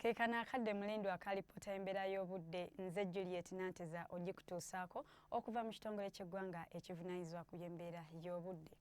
Kekana akadde mulindo akalipota embeera y'obudde nze Juliet Nanteza ogikutuusaako okuva mu kitongole ky'eggwanga ekivunaanyizibwa ku by'embeera y'obudde.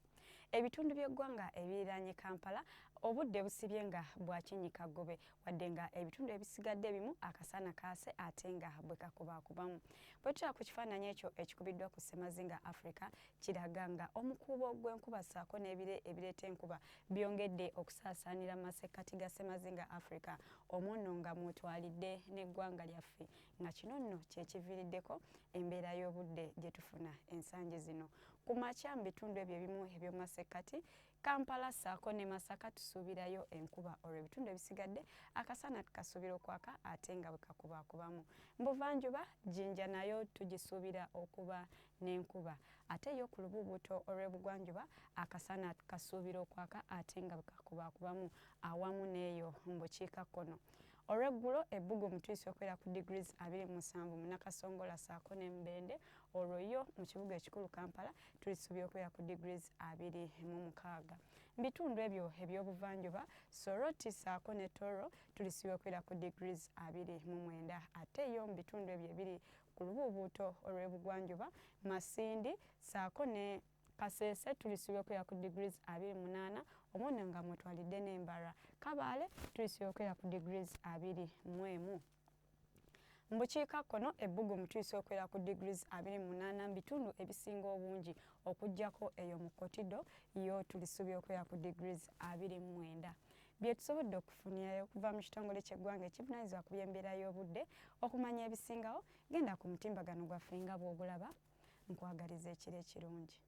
Ebitundu by'eggwanga ebiriraanye Kampala obudde busibye nga bwakinnyika ggobe wadde nga ebitundu ebisigadde bimu akasana kaase ate nga bwe kakubaakubamu. Bwe tutaba ku kifaananyi ekyo ekikubiddwa ku ssemazinga Africa kiraga nga omukuubo gw'enkuba ssaako n'ebire ebireeta enkuba byongedde okusaasaanira mu masekkati ga ssemazinga Africa omwo nga mwotwalidde n'eggwanga lyaffe nga kino nno kyekiviiriddeko embeera y'obudde gye tufuna ensangi zino. Ku makya mu bitundu ebyo ebimu eby'omu masekkati Kampala ssaako ne Masaka tusuubirayo enkuba olwo ebitundu ebisigadde akasana tukasuubira okwaka ate nga bwe kakubaakubamu. Mbuvanjuba Jinja nayo tugisuubira okuba n'enkuba ate yo ku lubuubuuto olw'ebugwanjuba akasana tukasuubira okwaka ate nga bwe kakubaakubamu awamu n'eyo mu bukiikakkono. Olw'eggulo ebbugumu tuyise okwera ku degrees 27 mu Nakasongola ssaako ne Mbende olwo yo mu kibuga ekikulu Kampala tulisuubira okwera ku degrees 26. Mu bitundu ebyo eby'obuvanjuba Soroti ssaako ne Toro tulisuubira okwera ku degrees 29 ate yo mu bitundu ebyo ebiri ku lubuubuuto olw'ebugwanjuba Masindi ssaako ne Kasese tulisuubira okwera ku degrees 28 omwo nga mwotwalidde n'Embeera. Kabaale tulisuubira okwera ku degrees 21. Mu bukiikakkono ebbugumu tuyise okwera ku degrees 28 mu bitundu ebisinga obungi okuggyako eyo mu Kotido yo tulisuubira okwera ku degrees 29. Bye tusobodde okufunirayo okuva mu kitongole ky'eggwanga ekivunaanyizibwa ku by'embeera y'obudde okumanya ebisingawo genda ku mutimbagano gwaffe nga bw'ogulaba nkwagaliza ekiro ekirungi.